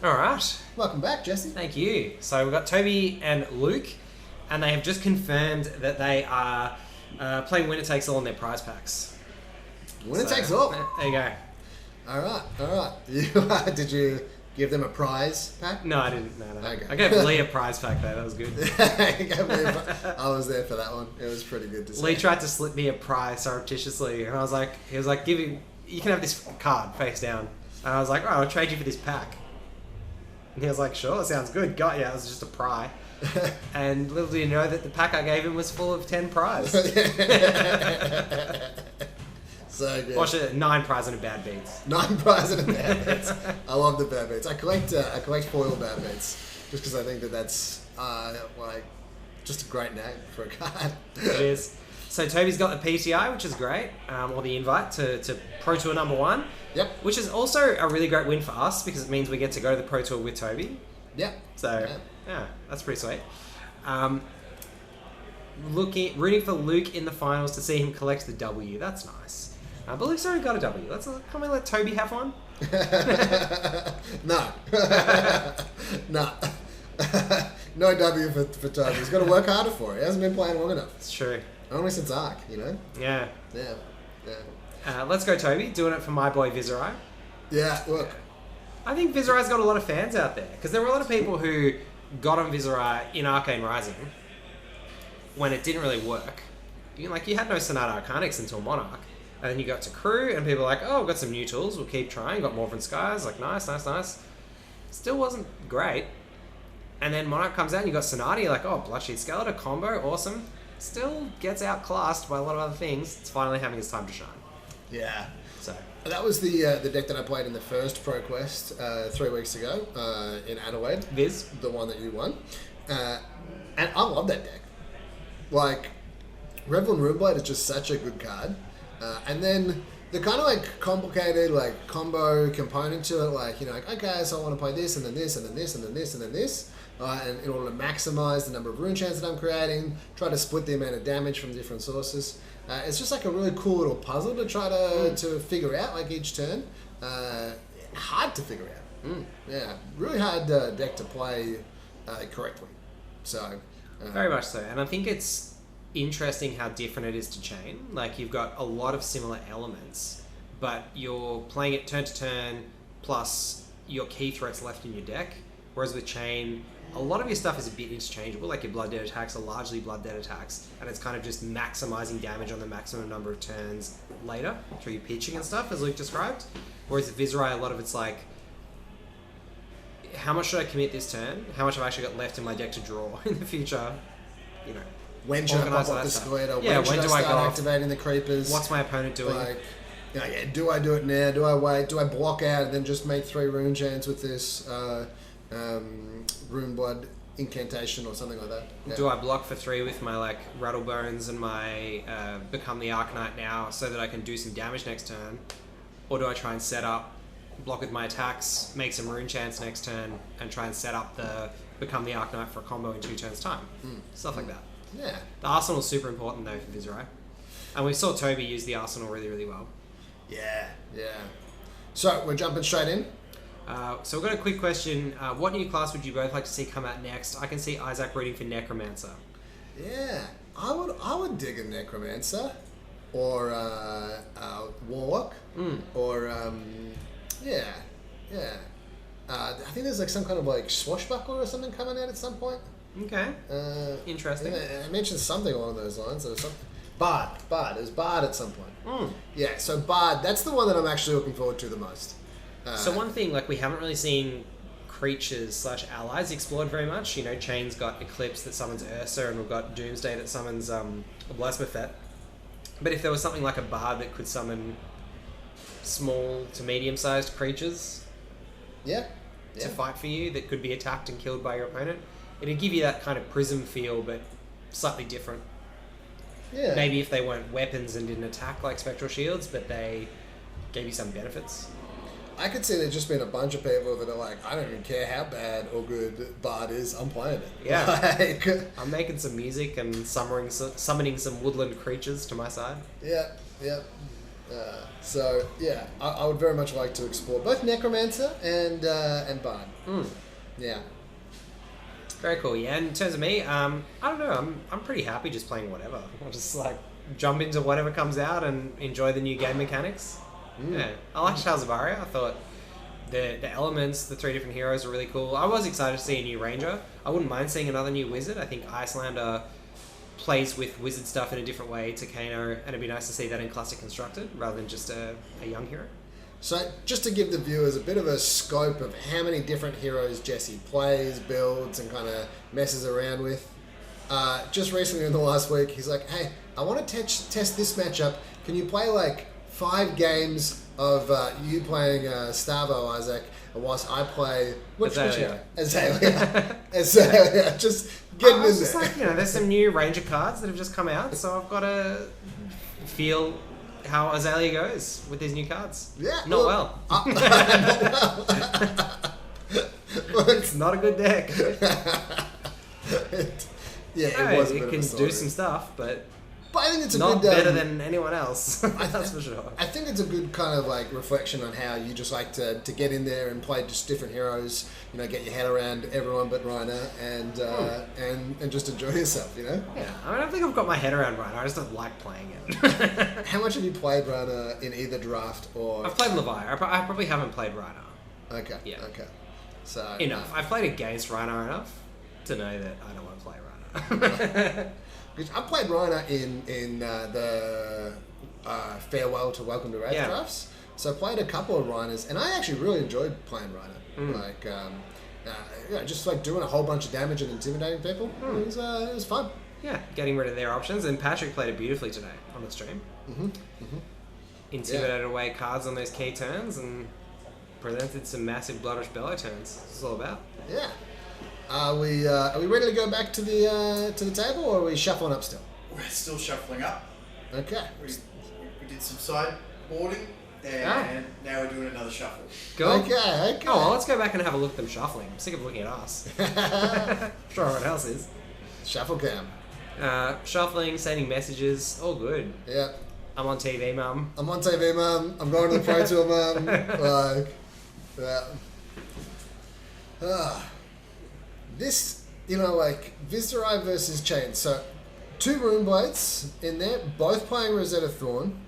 All right. Welcome back, Jesse. Thank you. So we've got Toby and Luke, and they have just confirmed that they are playing Winner Takes All in their prize packs. Winner takes all. There you go. All right. Did you give them a prize pack? No, I didn't. No. Okay. I gave Lee a prize pack though. That was good. I was there for that one. It was pretty good to see. Lee tried to slip me a prize surreptitiously, and he was like, you can have this card face down. And I was like, I'll trade you for this pack. And he was like, sure, that sounds good. Got ya. It was just a pry. And little did you know that the pack I gave him was full of 10 prize. So good. Watch it, 9 prize and a bad beats. 9 prize and a bad beats. I love the bad beats. I collect foil bad beats just because I think that's just a great name for a card. It is. So Toby's got the PTI, which is great, or the invite to Pro Tour number 1. Yep. Which is also a really great win for us because it means we get to go to the Pro Tour with Toby. Yep. So, yeah, that's pretty sweet. Rooting for Luke in the finals to see him collect the W. That's nice. But Luke's already got a W. Can we let Toby have one? No. No. No W for Toby. He's got to work harder for it. He hasn't been playing long enough. It's true. Only since Arc, you know? Yeah. Yeah. Let's go, Toby. Doing it for my boy Viscerai. Yeah, look. I think Viscerai's got a lot of fans out there because there were a lot of people who got on Viscerai in Arcane Rising when it didn't really work. You had no Sonata Arcanix until Monarch. And then you got to Crew and people were like, oh, we've got some new tools. We'll keep trying. Got Morphin Skies. Like, nice. Still wasn't great. And then Monarch comes out and you got Sonata. You're like, oh, Bloodshed Skeletor combo. Awesome. Still gets outclassed by a lot of other things. It's finally having its time to shine. Yeah. So that was the deck that I played in the first Pro Quest 3 weeks ago in Adelaide. Viz, the one that you won, and I love that deck. Like, Revel and Runeblade is just such a good card, and then the kind of like complicated like combo component to it. Okay, so I want to play this and then this and then this and then this and then this. And in order to maximize the number of rune chants that I'm creating, try to split the amount of damage from different sources. It's just like a really cool little puzzle to try to figure out like each turn. Hard to figure out. Yeah, really hard deck to play correctly. So very much so. And I think it's interesting how different it is to Chane. Like, you've got a lot of similar elements, but you're playing it turn to turn, plus your key threats left in your deck. Whereas with Chane, a lot of your stuff is a bit interchangeable, like your Blood Dead attacks are largely Blood Dead attacks, and it's kind of just maximizing damage on the maximum number of turns later through your pitching and stuff, as Luke described. Whereas with Viscerai, a lot of it's like, how much should I commit this turn? How much have I actually got left in my deck to draw in the future? When should I pop up the Skeletor? Yeah, when should I start activating the creepers? What's my opponent doing? Do I do it now? Do I wait? Do I block out and then just make 3 rune chants with this Rune Blood incantation or something like that? Yeah. Do I block for 3 with my Rattlebones and my Become the Arknight now so that I can do some damage next turn? Or do I try and set up, block with my attacks, make some rune chants next turn, and try and set up the Become the Arknight for a combo in 2 turns time? Stuff like that. Yeah. The Arsenal is super important though for Viscerai. And we saw Toby use the Arsenal really, really well. Yeah. So we're jumping straight in. So we've got a quick question. What new class would you both like to see come out next? I can see Isaac rooting for Necromancer. Yeah, I would dig a Necromancer, or Warlock, or yeah. I think there's some kind of Swashbuckler or something coming out at some point. Okay. Interesting. I mentioned something along those lines. There was something. Bard. There's Bard at some point. Yeah, so Bard. That's the one that I'm actually looking forward to the most. So one thing, we haven't really seen creatures / allies explored very much. Chane's got Eclipse that summons Ursa, and we've got Doomsday that summons Blasmophet. But if there was something like a Bard that could summon small to medium-sized creatures to fight for you that could be attacked and killed by your opponent, it'd give you that kind of Prism feel, but slightly different. Yeah. Maybe if they weren't weapons and didn't attack like Spectral Shields, but they gave you some benefits. I could see there's just been a bunch of people that are like, I don't even care how bad or good Bard is, I'm playing it. Yeah. I'm making some music and summoning some woodland creatures to my side. Yeah. So yeah, I would very much like to explore both Necromancer and Bard. Yeah. Very cool. Yeah. And in terms of me, I don't know. I'm pretty happy just playing whatever. I'll just like jump into whatever comes out and enjoy the new game mechanics. Yeah. I like Tales of Aria. I thought the elements, the 3 different heroes are really cool. I was excited to see a new Ranger. I wouldn't mind seeing another new Wizard. I think Icelander plays with Wizard stuff in a different way to Kano, and it'd be nice to see that in Classic Constructed rather than just a young hero. So just to give the viewers a bit of a scope of how many different heroes Jesse plays, builds, and kind of messes around with. Just recently in the last week, he's like, hey, I want to test this matchup. Can you play like 5 games of you playing Starvo, Isaac, whilst I play which hero? Azalea. Azalea. Just getting in there. Just like, there's some new Ranger cards that have just come out, so I've got to feel how Azalea goes with these new cards. Yeah. Not well. It's not a good deck. It was a bit it can do some stuff, but I think it's not better than anyone else. That's for sure. I think it's a good kind of like reflection on how you just like to get in there and play just different heroes. Get your head around everyone but Reiner and just enjoy yourself. Yeah, I don't think I've got my head around Reiner. I just don't like playing it. How much have you played Reiner in either draft or? I've played Levi. I probably haven't played Reiner. Okay. Yeah. Okay. So enough. I've played against Reiner enough to know that I don't want to play Reiner. I played Reiner in the Farewell to Welcome to Wrath drafts. So I played a couple of Reiners, and I actually really enjoyed playing Reiner. Like, just like doing a whole bunch of damage and intimidating people. It was fun. Yeah, getting rid of their options. And Patrick played it beautifully today on the stream. Intimidated away cards on those key turns and presented some massive Bloodrush Bellow turns. That's what it's all about. Yeah. Are we ready to go back to the table, or are we shuffling up still? We're still shuffling up. Okay. We did some sideboarding, and now we're doing another shuffle. Cool. Okay. Oh, well, let's go back and have a look at them shuffling. I'm sick of looking at us. I'm sure everyone else is. Shuffle cam. Shuffling, sending messages, all good. Yeah. I'm on TV, Mum. I'm on TV, Mum. I'm going to the Pro Tour, Mum. This, like Viscerai versus Chane. So, 2 Rune Blades in there, both playing Rosetta Thorn.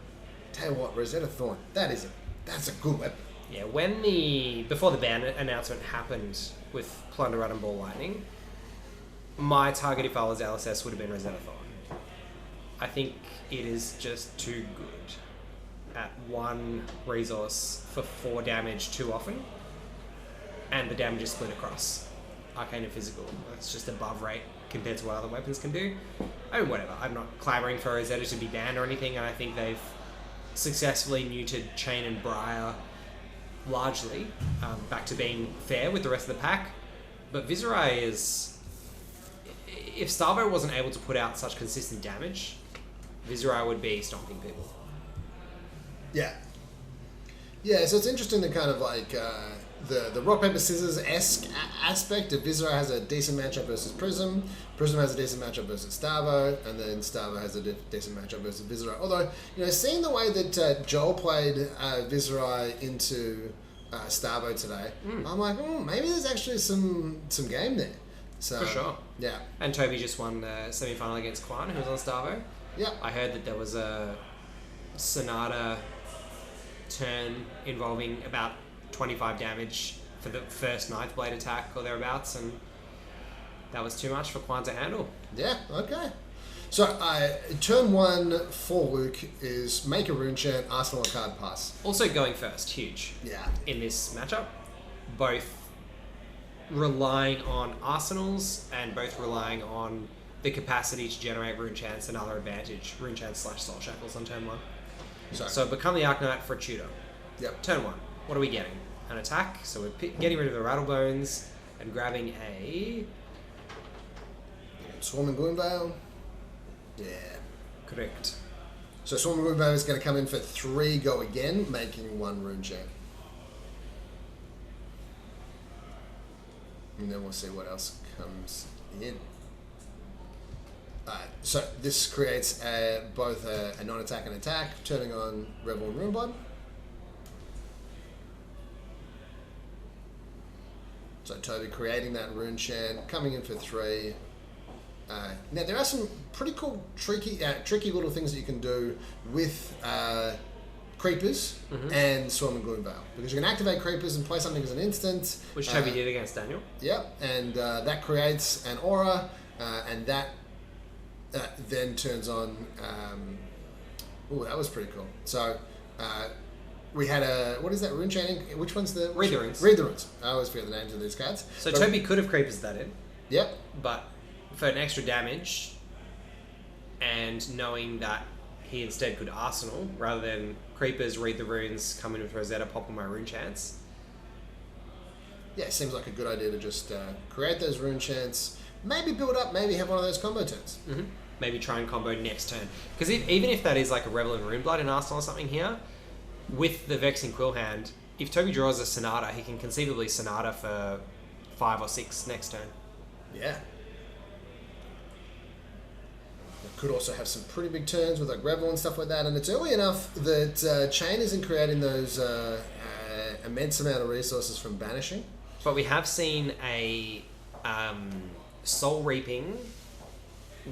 Tell you what, Rosetta Thorn, that's a good weapon. Yeah, before the ban announcement happened with Plunder Run and Ball Lightning, my target if I was LSS would have been Rosetta Thorn. I think it is just too good at 1 resource for 4 damage too often, and the damage is split across Arcane and Physical. That's just above rate compared to what other weapons can do. I mean, whatever. I'm not clamouring for Rosetta to be banned or anything, and I think they've successfully neutered Chane and Briar largely back to being fair with the rest of the pack. But Viscerai is... If Starvo wasn't able to put out such consistent damage, Viscerai would be stomping people. Yeah. Yeah, so it's interesting to kind of like... The rock, paper, scissors-esque aspect of Viscerai has a decent matchup versus Prism. Prism has a decent matchup versus Starvo, and then Starvo has a decent matchup versus Viscerai. Although, seeing the way that Joel played Viscerai into Starvo today, I'm like, maybe there's actually some game there. So, for sure. Yeah. And Toby just won the semi-final against Quan, who was on Starvo. Yeah. I heard that there was a Sonata turn involving about 25 damage for the first 9th blade attack or thereabouts, and that was too much for Quan to handle. Yeah, okay. So, turn 1 for Luke is make a rune chant, arsenal a card, pass. Also going first, huge. Yeah. In this matchup, both relying on arsenals and both relying on the capacity to generate rune chants, another advantage, rune chants / soul shackles on turn 1. So become the Arknight for a tutor. Yep. Turn 1. What are we getting? An attack. So we're getting rid of the Rattlebones and grabbing a... Swarming Gloomveil. Yeah. Correct. So Swarming Gloomveil is going to come in for 3 go again, making 1 rune chant. And then we'll see what else comes in. So this creates both a non-attack and attack, turning on Revel and Runeblood. So Toby creating that rune chant, coming in for 3. Now there are some pretty cool, tricky little things that you can do with creepers and Swarm and Gloom Veil, because you can activate creepers and play something as an instant, which Toby did against Daniel. Yep, and that creates an aura, and that then turns on. That was pretty cool. So. We had what is that rune chanting? Which one's the... Read the Runes. Read the Runes. I always forget the names of these cards. So Toby could have Creepers that in. Yep. But for an extra damage, and knowing that he instead could Arsenal, rather than Creepers, Read the Runes, come in with Rosetta, pop on my rune chants. Yeah, it seems like a good idea to just create those rune chants, maybe build up, maybe have one of those combo turns. Mm-hmm. Maybe try and combo next turn. Because even if that is like a Revel and Runeblood in Arsenal or something here, with the Vexing Quill hand, if Toby draws a Sonata, he can conceivably Sonata for 5 or 6 next turn. Yeah. Could also have some pretty big turns with like Revel and stuff like that, and it's early enough that Chane isn't creating those immense amount of resources from banishing. But we have seen a Soul Reaping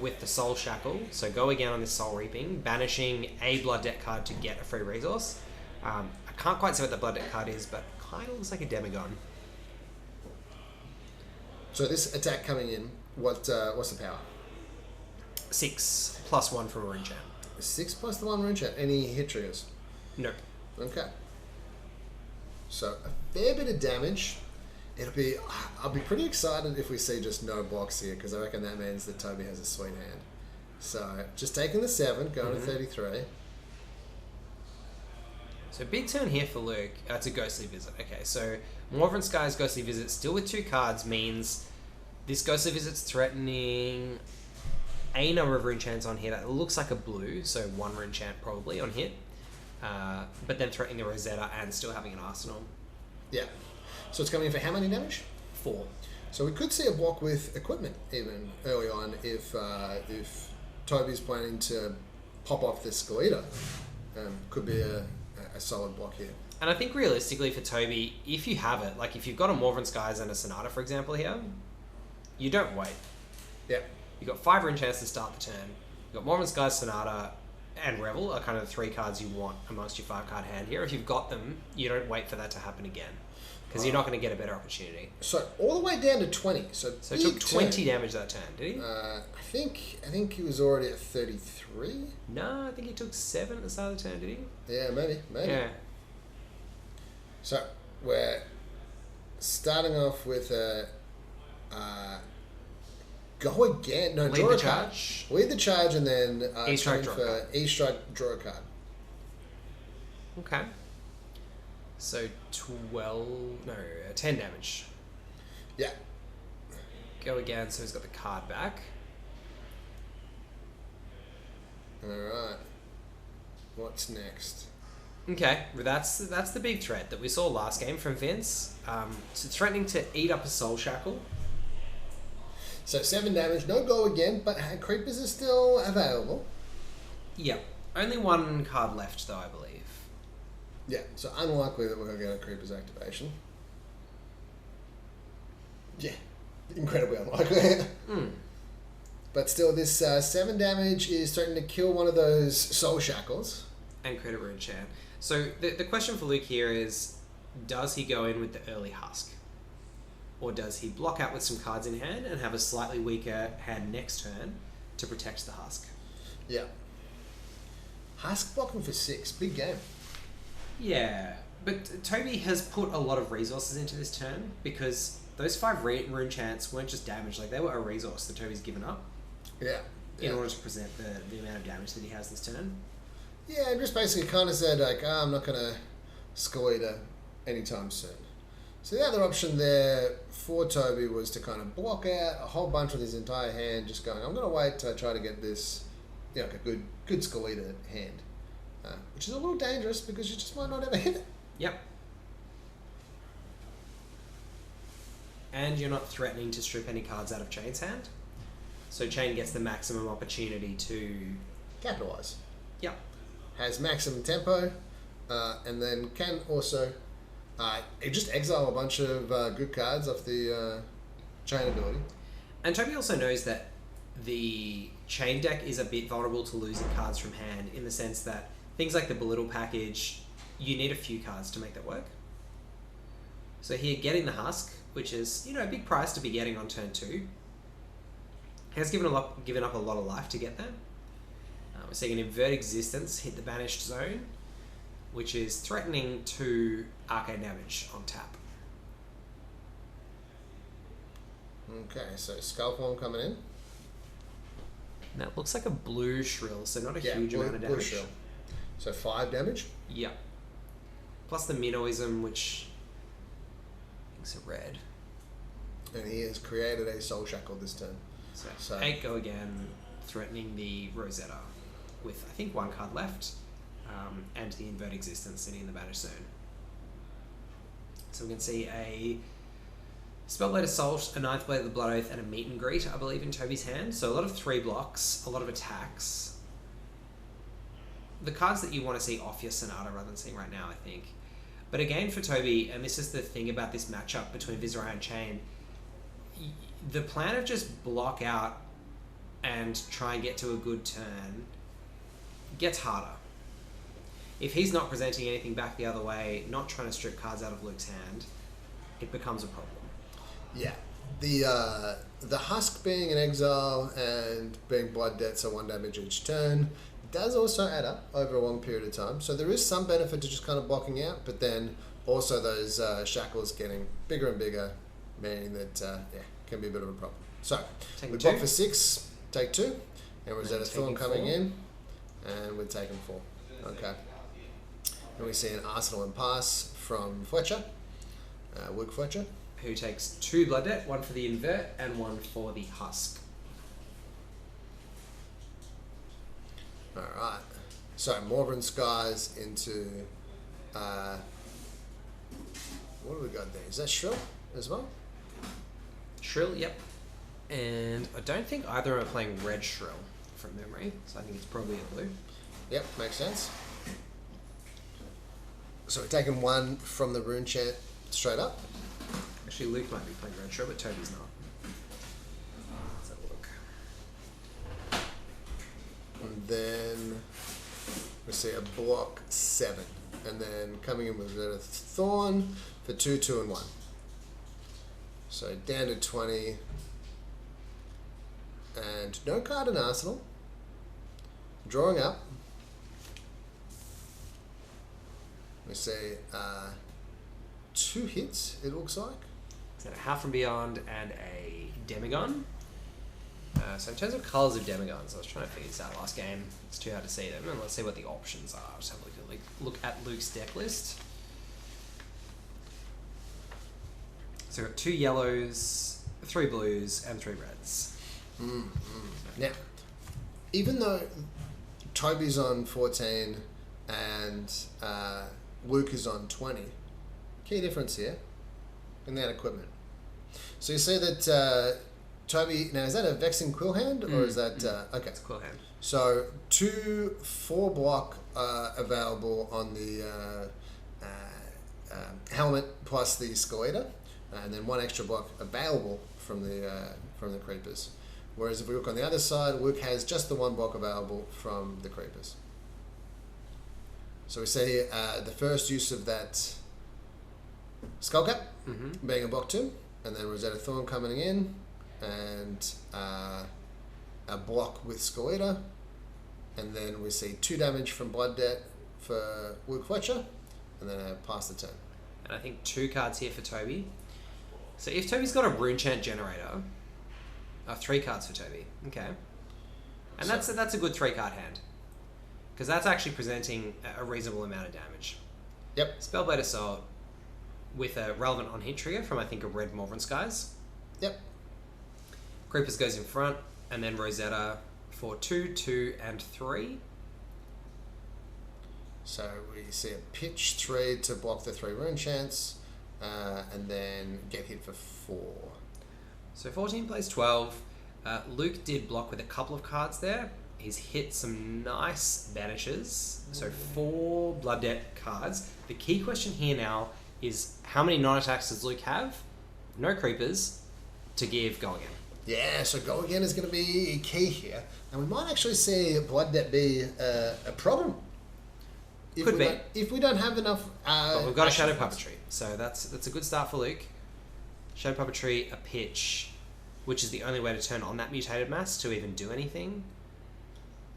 with the Soul Shackle, so go again on this Soul Reaping, banishing a Blood Debt card to get a free resource. I can't quite see what the Blood Debt card is, but kind of looks like a Demagon. So this attack coming in, what's the power? 6 plus 1 from a rune chant. 6 plus the 1 rune chant. Any hit triggers? No. Okay. So a fair bit of damage. I'll be pretty excited if we see just no blocks here, because I reckon that means that Toby has a sweet hand. So just taking the 7, going to 33. So big turn here for Luke. It's a Ghostly Visit. Okay, so Morven Sky's Ghostly Visit still with 2 cards means this Ghostly Visit's threatening a number of rune chants on here. That looks like a blue, so 1 rune chant probably on hit. But then threatening the Rosetta and still having an arsenal. Yeah. So it's coming in for how many damage? 4. So we could see a block with equipment even early on if Toby's planning to pop off this Skeleta. Could be a solid block here. And I think realistically for Toby, if you have it, like if you've got a Morven Skies and a Sonata, for example, here, you don't wait. Yeah. You've got 5 rune chants to start the turn. You've got Morven Skies, Sonata, and Revel are kind of the 3 cards you want amongst your 5-card hand here. If you've got them, you don't wait for that to happen again, because you're not going to get a better opportunity. So all the way down to 20. So he took 20 damage that turn, did he? I think he was already at 33. No, I think he took 7 at the start of the turn, did he? Yeah, maybe. Yeah. So we're starting off with a go again. No, Lead draw the a card. charge. Lead the charge, and then E-strike, draw a card. E-strike, draw a card. Okay. So 10 damage. Yeah. Go again, so he's got the card back. Alright. What's next? Okay, well that's the big threat that we saw last game from Vince. So threatening to eat up a Soul Shackle. So 7 damage, no go again, but creepers are still available. Yep. Only 1 card left though, I believe. Yeah, so unlikely that we're going to get a creeper's activation. Yeah, incredibly unlikely. But still, this 7 damage is starting to kill one of those Soul Shackles. And credit rune chant. So the question for Luke here is, does he go in with the early Husk? Or does he block out with some cards in hand and have a slightly weaker hand next turn to protect the Husk? Yeah. Husk blocking for 6, big game. Yeah, but Toby has put a lot of resources into this turn, because those 5 rune chants weren't just damage, like they were a resource that Toby's given up. Yeah. In order to present the amount of damage that he has this turn. Yeah, and just basically kind of said, like, I'm not going to Skeleta anytime soon. So the other option there for Toby was to kind of block out a whole bunch of his entire hand, just going, I'm going to wait to try to get this, like a good Skeleta hand. Which is a little dangerous, because you just might not ever hit it. Yep. And you're not threatening to strip any cards out of Chane's hand. So Chane gets the maximum opportunity to... Capitalise. Yeah. Has maximum tempo, and then can also just exile a bunch of good cards off the Chane ability. And Toby also knows that the Chane deck is a bit vulnerable to losing cards from hand, in the sense that things like the Belittle package, you need a few cards to make that work. So here, getting the Husk, which is, a big price to be getting on turn 2, has given up a lot of life to get there. We're seeing an Invert Existence hit the Banished Zone, which is threatening 2 arcane damage on tap. Okay, so Skullform coming in. That looks like a blue Shrill, so not a huge blue, amount of blue damage. Shrill. So 5 damage. Yeah. Plus the Minnoism, which I think's a red. And he has created a Soul Shackle this turn. So 8 go again, threatening the Rosetta, with I think 1 card left, and the Invert Existence sitting in the Banished Zone. So we can see a Spellblade Assault, a Ninth Blade of the Blood Oath, and a Meet and Greet, I believe, in Toby's hand. So a lot of 3 blocks, a lot of attacks. The cards that you want to see off your Sonata rather than seeing right now, I think. But again, for Toby, and this is the thing about this matchup between Viscerai and Chane, the plan of just block out and try and get to a good turn gets harder. If he's not presenting anything back the other way, not trying to strip cards out of Luke's hand, it becomes a problem. Yeah. The Husk being an exile and being Blood Debt, so 1 damage each turn, does also add up over a long period of time. So there is some benefit to just kind of blocking out, but then also those shackles getting bigger and bigger, meaning that, can be a bit of a problem. So, we block for 6, take 2, and Rosetta Thorn coming in, and we're taking 4. Okay. And we see an Arsenal and Pass from Fletcher, Luke Fletcher. Who takes 2 Blood Debt, 1 for the Invert and 1 for the Husk. Alright. So, Morven Skies into... what have we got there? Is that Shrill as well? Shrill, yep. And I don't think either are playing red Shrill from memory, so I think it's probably a blue. Yep, makes sense. So we're taking 1 from the Rune Chant straight up. Actually, Luke might be playing red Shrill, but Toby's not. Let's have a look. And then we see a block 7. And then coming in with a Thorn for 2, 2, and 1. So down to 20. And no card in Arsenal. Drawing up. We see 2 hits, it looks like. So a Half from Beyond and a Demagon. So in terms of colours of Demagons, I was trying to figure this out last game. It's too hard to see them. And let's see what the options are. Just have a look at Luke's deck list. So we've got 2 yellows, 3 blues, and 3 reds. Now, even though Toby's on 14 and Luke is on 20, key difference here in that equipment. So you see that Toby, now is that a Vexing Quill hand or is that, okay. It's a Quill hand. So 2 4-block available on the helmet plus the Scalita, and then 1 extra block available from the Creepers. Whereas if we look on the other side, Luke has just the 1 block available from the Creepers. So we see the first use of that Skullcap being a block 2, and then Rosetta Thorn coming in, and a block with Scalita, and then we see 2 damage from Blood Debt for Luke Fletcher, and then a pass the turn. And I think 2 cards here for Toby. So if Toby's got a Rune Chant Generator, 3 cards for Toby. Okay. And that's a good 3-card hand. Because that's actually presenting a reasonable amount of damage. Yep. Spellblade Assault with a relevant on-hit trigger from, I think, a red Morven Skies. Yep. Creepers goes in front, and then Rosetta for 2, 2, and 3. So we see a pitch 3 to block the 3 Rune Chants, and then get hit for 4. So 14 plays 12. Luke did block with a couple of cards there. He's hit some nice banishes. So 4 Blood Debt cards. The key question here now is how many non-attacks does Luke have? No creepers to give Go Again. Yeah, so Go Again is going to be key here. And we might actually see Blood Debt be a problem. Could be. If we don't have enough... But we've got a Shadow Puppetry. So that's a good start for Luke. Shadow Puppetry, a pitch, which is the only way to turn on that mutated mass to even do anything.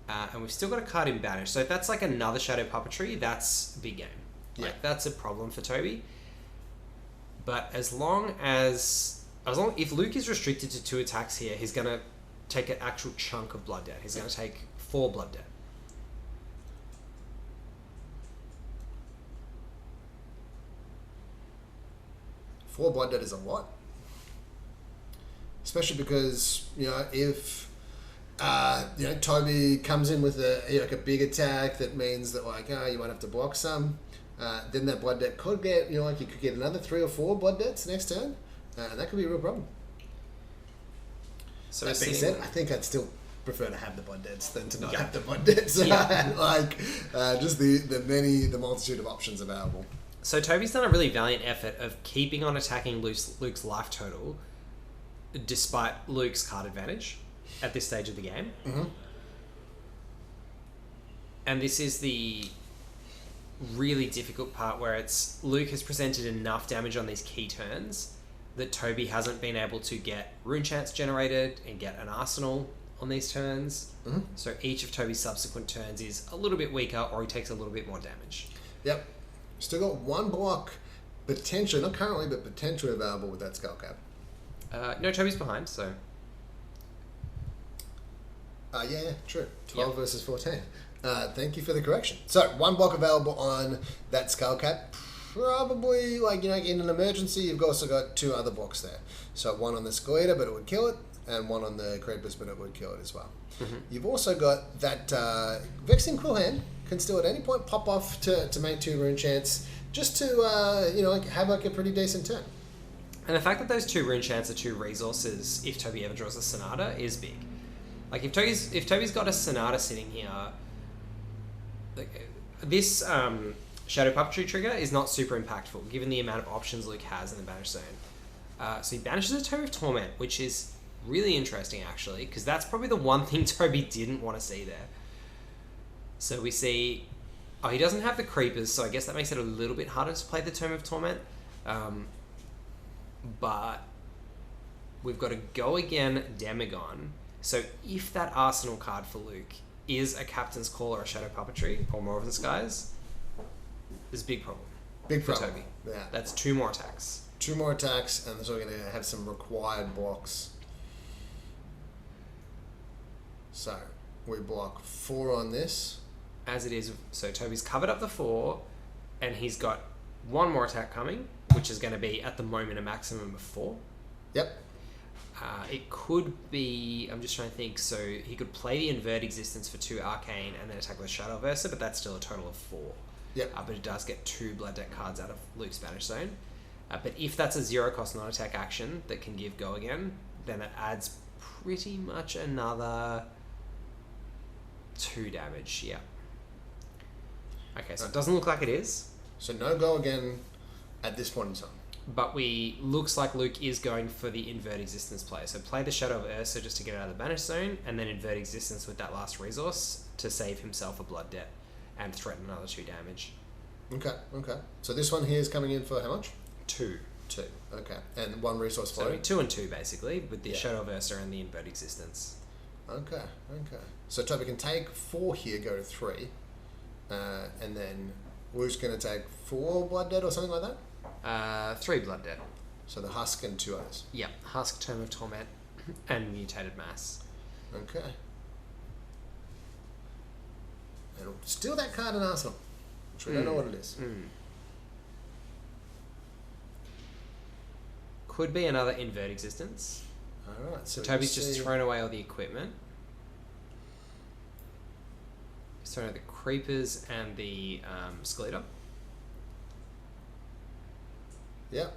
And we've still got a card in Banish. So if that's like another Shadow Puppetry, that's a big game. Yeah. Like, that's a problem for Toby. But if Luke is restricted to 2 attacks here, he's going to take an actual chunk of Blood Debt. He's going to take 4 Blood Debt. Four Blood Debt is a lot. Especially because, if Toby comes in with a big attack that means that you might have to block some, then that Blood Debt could get, you could get another 3 or 4 Blood Debts next turn, and that could be a real problem. So that being said, I think I'd still prefer to have the Blood Debts than to not have the Blood Debts. Yeah. Just the multitude of options available. So Toby's done a really valiant effort of keeping on attacking Luke's life total, despite Luke's card advantage at this stage of the game. Mm-hmm. And this is the really difficult part where Luke has presented enough damage on these key turns that Toby hasn't been able to get rune chants generated and get an arsenal on these turns. Mm-hmm. So each of Toby's subsequent turns is a little bit weaker, or he takes a little bit more damage. Yep. Still got 1 block, potentially, not currently, but potentially available with that Skull Cap. No, Toby's behind, so... Yeah, true. 12 versus 14. Thank you for the correction. So, 1 block available on that Skull Cap. Probably, in an emergency, you've also got 2 other blocks there. So, 1 on the Skeletor, but it would kill it, and 1 on the Creepers, but it would kill it as well. Mm-hmm. You've also got that Vexing Quill Hand can still at any point pop off to make 2 rune chants, just to have a pretty decent turn. And the fact that those 2 rune chants are 2 resources if Toby ever draws a Sonata is big. Like if Toby's got a Sonata sitting here, this Shadow Puppetry trigger is not super impactful given the amount of options Luke has in the Banish Zone. So he banishes a Toby of Torment, which is really interesting actually, because that's probably the one thing Toby didn't want to see there. So we see... Oh, he doesn't have the Creepers, so I guess that makes it a little bit harder to play the Tome of Torment. But we've got a Go Again Demagon. So if that Arsenal card for Luke is a Captain's Call or a Shadow Puppetry or Morven Skies, there's a big problem. Big for problem. Toby. Yeah. That's 2 more attacks. 2 more attacks, and so we're going to have some required blocks. So, we block 4 on this. As it is, so Toby's covered up the 4, and he's got 1 more attack coming, which is going to be, at the moment, a maximum of 4. Yep. It could be... I'm just trying to think. So he could play the Invert Existence for 2 Arcane and then attack with Shadow Versa, but that's still a total of 4. Yep. But it does get 2 Blood Debt cards out of Luke's Banish Zone. But if that's a 0-cost non-attack action that can give Go Again, then it adds pretty much another 2 damage. Yeah. Okay, so it doesn't look like it is. So no Go Again at this point in time. But looks like Luke is going for the Invert Existence play. So play the Shadow of Ursa just to get it out of the Banish Zone, and then Invert Existence with that last resource to save himself a Blood Debt and threaten another 2 damage. Okay. So this one here is coming in for how much? 2. 2. Okay. And 1 resource So floating? 2 and 2 basically, with the Shadow of Ursa and the Invert Existence. Okay. So Toby can take 4 here, go to 3. And then Luke's going to take 4 Blood Debt or something like that? 3 Blood Debt. So the Husk and 2 others. Yep, Husk, Tome of Torment, and Mutated Mass. Okay. And steal that card in Arsenal, which we don't know what it is. Could be another Invert Existence. Alright, so Toby's just thrown away all the equipment. He's thrown out the Creepers and the Skeletor. Yep.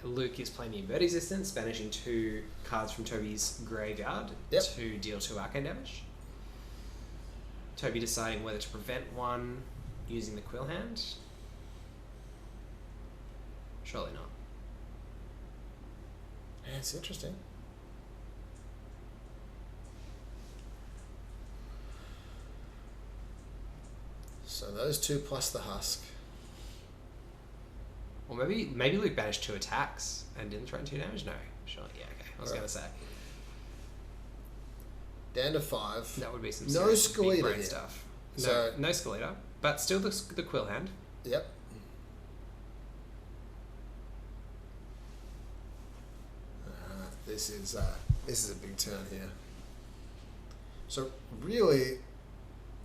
Luke is playing the Invert Existence, banishing 2 cards from Toby's graveyard to deal 2 arcane damage. Toby deciding whether to prevent one using the Quill Hand. Surely not. Yeah, it's interesting. So those 2 plus the husk. Or maybe Luke banished 2 attacks and didn't threaten 2 damage? No. Sure. Yeah, okay. I was going to say. Down to 5. That would be some no serious big Skeleta brain here. stuff. So, no Skeleta, but still the Quill Hand. Yep. This is a big turn here. So really,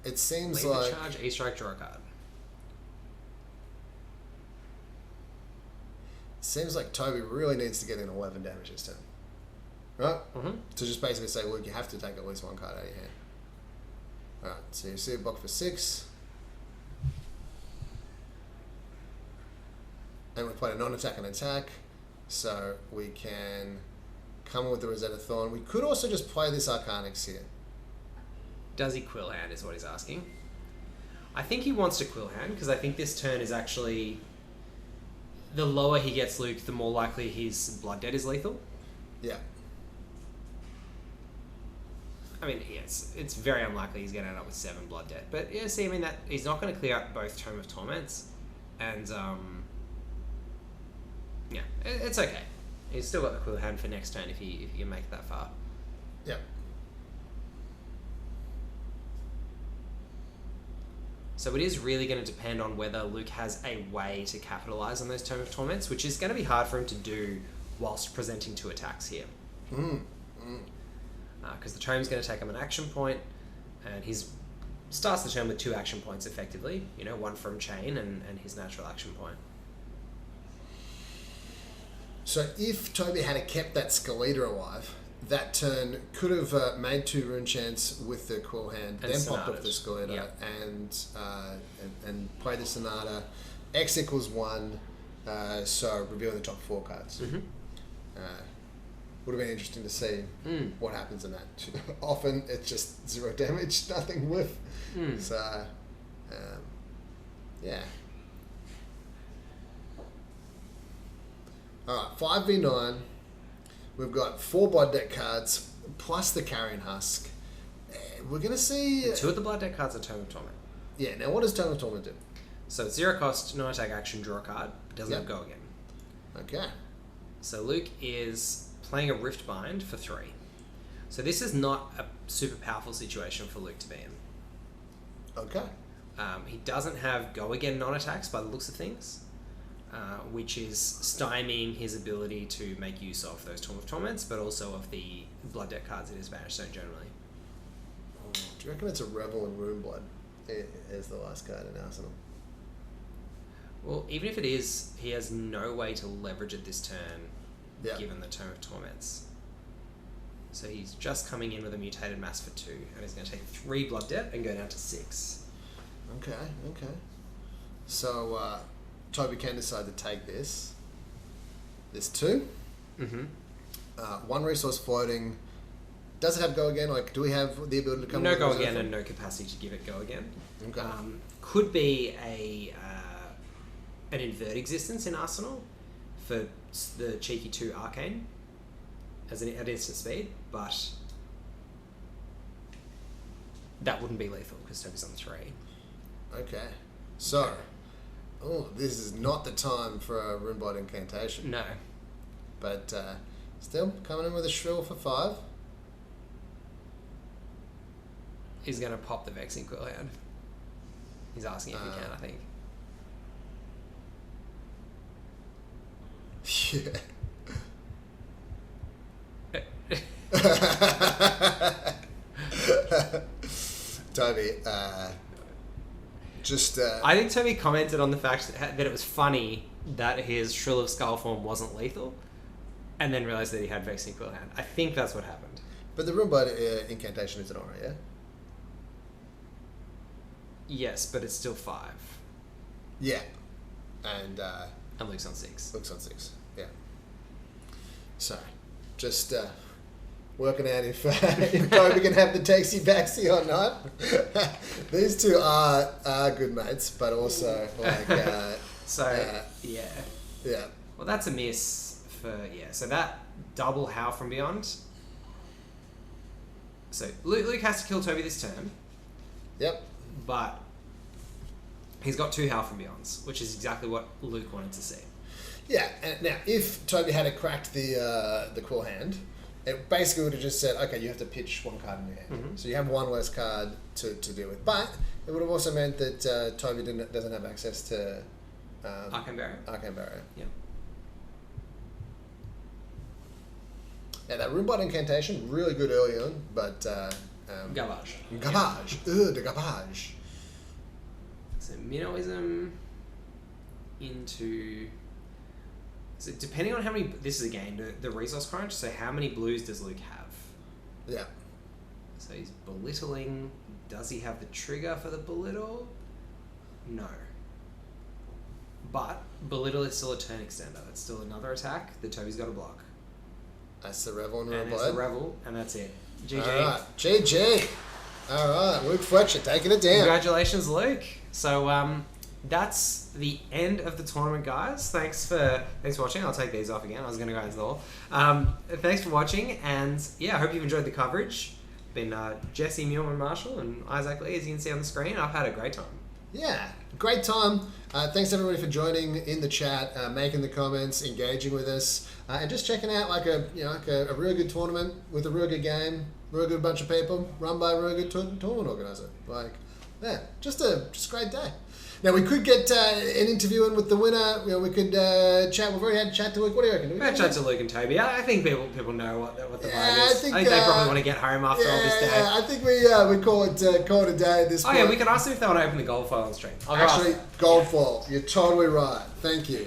it seems Leave like the charge, E-Strike, draw a card. seems like Toby really needs to get in 11 damage this turn, right? Mm-hmm. To just basically say, look, you have to take at least 1 card out of your hand. All right, so you see a block for 6. And we played a non-attack and attack, so we can come in with the Rosetta Thorn. We could also just play this Arcanix here. Does he Quill Hand is what he's asking. I think he wants to Quill Hand because I think this turn is actually... The lower he gets Luke, the more likely his Blood Debt is lethal. Yeah. I mean, yes, it's very unlikely he's going to end up with 7 Blood Debt. But yeah, see, I mean, that he's not going to clear out both Tome of Torments. And, yeah, it's okay. He's still got the Quill Hand for next turn if he can make it that far. Yeah. So it is really going to depend on whether Luke has a way to capitalise on those Tome of Torments, which is going to be hard for him to do whilst presenting 2 attacks here. Because the Tome's going to take him an action point, and he's starts the turn with 2 action points effectively. You know, 1 from Chane and his natural action point. So if Toby had kept that Skeleta alive, that turn could have made 2 rune chants with the Quill Hand, And then popped Sonatas. up the Skeleta, Yep. and played the Sonata. X equals 1, so revealing the top 4 cards. Mm-hmm. Would have been interesting to see what happens in that. Often it's just 0 damage, nothing with. So, yeah. Alright, 5v9. We've got 4 Blood Debt cards, plus the Carrion Husk. We're going to see... 2 of the Blood Debt cards are Tome of Torment. Yeah, now what does Tome of Torment do? So it's 0 cost, no attack action, draw a card. Doesn't Yep. have go again. Okay. So Luke is playing a Rift Bind for 3. So this is not a super powerful situation for Luke to be in. Okay. He doesn't have go again non-attacks by the looks of things, which is stymieing his ability to make use of those Tome of Torments, but also of the Blood Debt cards in his Banish Zone generally. Do you reckon it's a Revel and Rune Blood as the last card in Arsenal? Well, even if it is, he has no way to leverage it this turn, Yeah. given the Tome of Torments. So he's just coming in with a Mutated Mass for 2, and he's going to take 3 Blood Debt and go down to 6. Okay. So, Toby can decide to take this. There's 2. Mm-hmm. 1 resource floating. Does it have go again? Like, do we have the ability to come No with go reserve again form? and no capacity to give it go again. Okay. Could be an invert existence in Arsenal for the cheeky 2 arcane as at instant speed, but that wouldn't be lethal because Toby's on 3. Okay. So, this is not the time for a Rune Blood incantation. No. But still, coming in with a Shrill for 5. He's going to pop the Vexing Quill Hand. He's asking if he can, I think. Toby, I think Toby commented on the fact that it was funny that his Shrill of Skull form wasn't lethal, and then realised that he had Vexing Quill Hand. I think that's what happened. But the Rune Blood incantation is an aura, yeah? Yes, but it's still 5. Yeah. And And Luke's on 6. looks on 6. Yeah. Sorry. Just working out if Toby can have the taxi backsy or not. These two are good mates, but also like yeah. Yeah. Well, that's a miss for So that double Howl from Beyond. So Luke has to kill Toby this turn. Yep. But he's got 2 Howl from Beyonds, which is exactly what Luke wanted to see. Yeah, and now if Toby had cracked the quill hand, it basically would have just said, okay, you have to pitch 1 card in your hand. Mm-hmm. So you have 1 less card to deal with. But it would have also meant that Toby doesn't have access to Arcane Barrier. Arcane Barrier. Yeah. Now that Runeblight incantation, really good early on, but Garbage. garbage. Ugh, the garbage. So Minnowism into... So depending on how many... This is again the resource crunch, so how many blues does Luke have? Yeah. So he's belittling. Does he have the trigger for the belittle? No. But belittle is still a turn extender. That's still another attack that Toby's got to block. That's the Revel and And Runeblight. it's the Revel, and that's it. GG. Alright, GG. Alright, Luke Fletcher taking it down. Congratulations, Luke. So that's the end of the tournament, guys. Thanks for watching. I'll take these off again. I was going to go into the hall. Thanks for watching, and yeah, I hope you've enjoyed the coverage. Been Jesse, Muleman, Marshall, and Isaac Lee, as you can see on the screen. I've had a great time. Yeah, great time. Thanks everybody for joining in the chat, making the comments, engaging with us, and just checking out like a really good tournament with a really good game, really good bunch of people, run by a really good tournament organizer. Like, yeah, just a great day. Now we could get an interview in with the winner. We could chat. We've already had a chat to Luke. What do you reckon? We've had chat to Luke and Toby. I think people know what the vibe I is. think they probably want to get home after all this day. I think we call it a day at this point. Yeah, we can ask them if they want to open the gold foil on stream. Actually, gold foil. You're totally right. Thank you.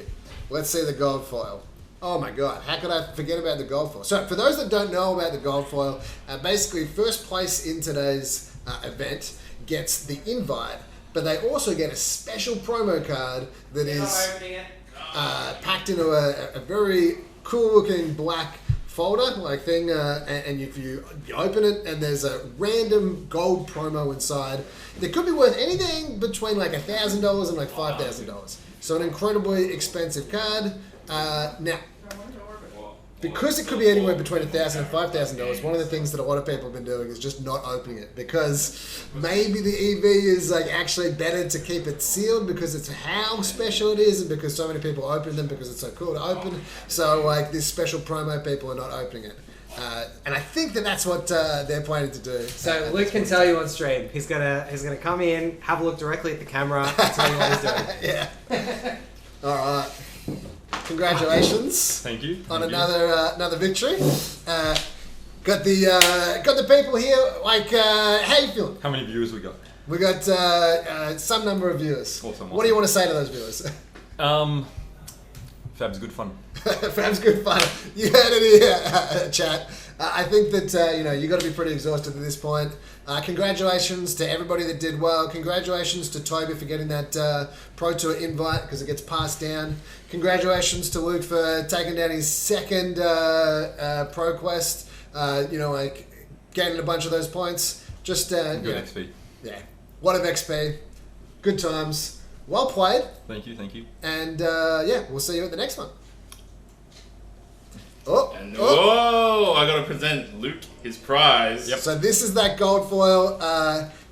Let's see the gold foil. Oh my god, how could I forget about the gold foil? So, for those that don't know about the gold foil, basically first place in today's event gets the invite, but they also get a special promo card that is packed into a very cool looking black folder like thing, and if you open it and there's a random gold promo inside that could be worth anything between like $1,000 and like $5,000. So an incredibly expensive card. Now, because it could be anywhere between $1,000 and $5,000, one of the things that a lot of people have been doing is just not opening it, because maybe the EV is like actually better to keep it sealed because it's how special it is, and because so many people open them because it's so cool to open. So like this special promo, people are not opening it. And I think that's what they're planning to do. So Luke can tell you on stream. He's gonna come in, have a look directly at the camera, and tell you what he's doing. Yeah. All right. Congratulations! Thank you. On another victory. Got the people here. Like, how you feeling? How many viewers we got? We got some number of viewers. Awesome. What do you want to say to those viewers? Fab's good fun. Fab's good fun. You heard it here, chat. I think that you got to be pretty exhausted at this point. Congratulations to everybody that did well. Congratulations to Toby for getting that Pro Tour invite because it gets passed down. Congratulations to Luke for taking down his second Pro Quest. Like gaining a bunch of those points. Just Good XP. Yeah, a lot of XP. Good times. Well played. Thank you. And we'll see you at the next one. I gotta present Luke his prize. Yep. So this is that gold foil,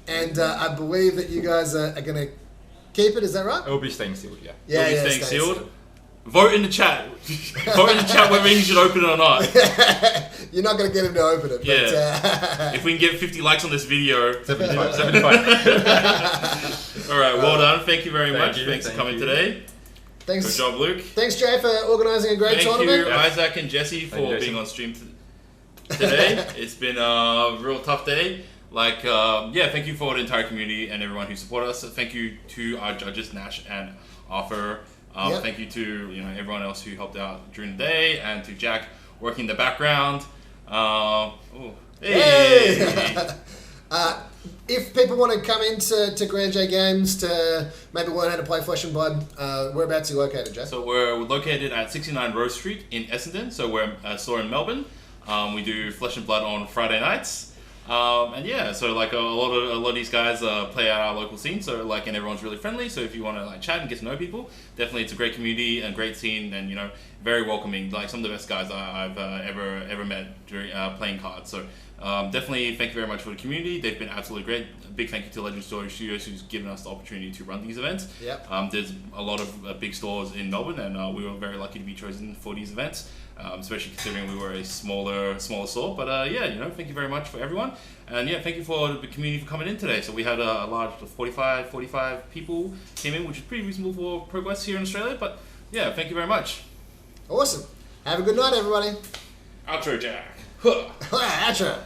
and I believe that you guys are gonna keep it. Is that right? It will be staying sealed, yeah. Yeah, It'll be stay staying sealed. Vote in the chat. Vote in the chat whether he should open it or not. You're not gonna get him to open it. Yeah. If we can get 50 likes on this video. 75. All right. Well done. Thank you very much. you, Thanks for thank coming you. today. Thanks. Good job, Luke. Thanks, Jay, for organising a great Thank tournament. you, Isaac and Jesse, Thank you, for being Jason. on stream today. It's been a real tough day. Thank you for the entire community and everyone who supported us. Thank you to our judges, Nash and Arthur. Yep. Thank you to everyone else who helped out during the day, and to Jack working in the background. Hey! if people want to come into Grand J Games to maybe learn how to play Flesh and Blood, whereabouts are you located, Jay? So we're located at 69 Rose Street in Essendon. So we're a store in Melbourne. We do Flesh and Blood on Friday nights. And yeah, so like a lot of these guys play at our local scene. So like, and everyone's really friendly. So if you want to like chat and get to know people, definitely it's a great community and great scene, and very welcoming. Like some of the best guys I've ever met during playing cards. So definitely thank you very much for the community. They've been absolutely great. A big thank you to Legend Story Studios who's given us the opportunity to run these events. Yep. There's a lot of big stores in Melbourne, and we were very lucky to be chosen for these events. Especially considering we were a smaller store. But thank you very much for everyone. And yeah, thank you for the community for coming in today. So we had a large 45 people came in, which is pretty reasonable for progress here in Australia. But yeah, thank you very much. Awesome. Have a good night, everybody. Outro, Jack. Outro.